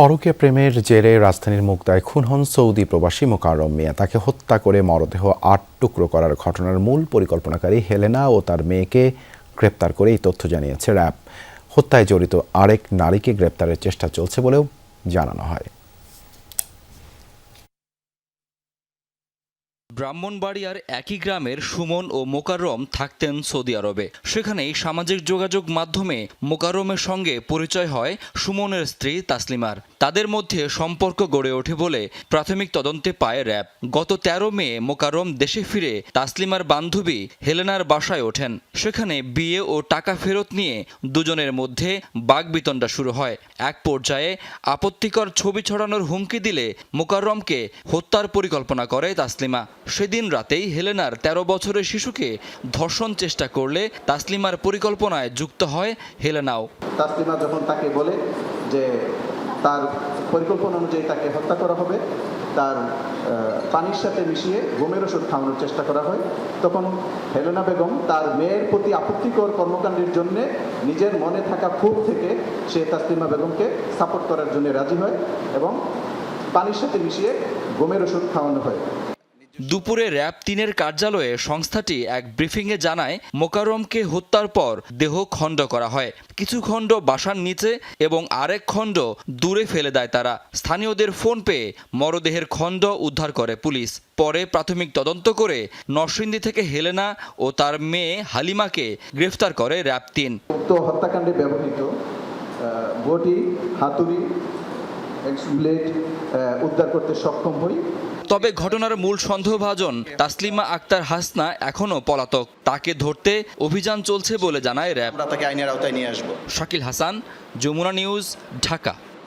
পরকীয়া প্রেমের জেরে রাজধানীর মুগদায় খুন হন সৌদি প্রবাসী মোকাররম মিয়া। তাকে হত্যা করে মরদেহ ৮ টুকরো করার ঘটনার মূল পরিকল্পনাকারী হেলেনা ও তার মেয়েকে গ্রেপ্তার করে এই তথ্য জানিয়েছে র্যাব। হত্যায় জড়িত আরেক নারীকে গ্রেপ্তারের চেষ্টা চলছে বলেও জানানো হয়। ব্রাহ্মণবাড়িয়ার একই গ্রামের সুমন ও মোকাররম থাকতেন সৌদি আরবে। সেখানেই সামাজিক যোগাযোগ মাধ্যমে মোকাররমের সঙ্গে পরিচয় হয় সুমনের স্ত্রী তাসলিমার। তাদের মধ্যে সম্পর্ক গড়ে ওঠে বলে প্রাথমিক তদন্তে পায় র্যাব। গত ১৩ মে মোকাররম দেশে ফিরে তাসলিমার বান্ধবী হেলেনার বাসায় ওঠেন। সেখানে বিয়ে ও টাকা ফেরত নিয়ে দুজনের মধ্যে বাকবিতণ্ডা শুরু হয়। এক পর্যায়ে আপত্তিকর ছবি ছড়ানোর হুমকি দিলে মোকাররমকে হত্যার পরিকল্পনা করে তাসলিমা। সেদিন রাতেই হেলেনার ১৩ বছরের শিশুকে ধর্ষণ চেষ্টা করলে তাসলিমার পরিকল্পনায় যুক্ত হয় হেলেনাও। তাসলিমা যখন তাকে বলে যে তার পরিকল্পনা অনুযায়ী তাকে হত্যা করা হবে, তার পানির সাথে মিশিয়ে ঘুমের ওষুধ খাওয়ানোর চেষ্টা করা হয়, তখন হেলেনা বেগম তার মেয়ের প্রতি আপত্তিকর কর্মকাণ্ডের জন্য নিজের মনে থাকা ক্ষোভ থেকে সে তাসলিমা বেগমকে সাপোর্ট করার জন্য রাজি হয় এবং পানির সাথে মিশিয়ে ঘুমের ওষুধ খাওয়ানো হয়। দুপুরে র্যাব ৩-এর কার্যালয়ে সংস্থাটি এক ব্রিফিংয়ে জানায়, মোকাররমকে হত্যার পর দেহ খণ্ড করা হয়। কিছু খণ্ড বাসার নিচে এবং আরেক খণ্ড দূরে ফেলে দেয় তারা। স্থানীয়দের ফোন পেয়ে মরদেহের খণ্ড উদ্ধার করে পুলিশ। পরে প্রাথমিক তদন্ত করে নরসিংদী থেকে হেলেনা ও তার মেয়ে হালিমাকে গ্রেফতার করে র্যাব ৩। উক্ত হত্যাকাণ্ডে ব্যবহৃত বটি, হাতুড়ি, ব্লেড উদ্ধার করতে সক্ষম হই। তবে ঘটনার মূল সন্দেহভাজন তাসলিমা আক্তার হাসনা এখনও পলাতক। তাকে ধরতে অভিযান চলছে বলে জানায় র্যাব। আমরা তাকে আইনের আওতায় নিয়ে আসব। শাকিল হাসান, যমুনা নিউজ, ঢাকা।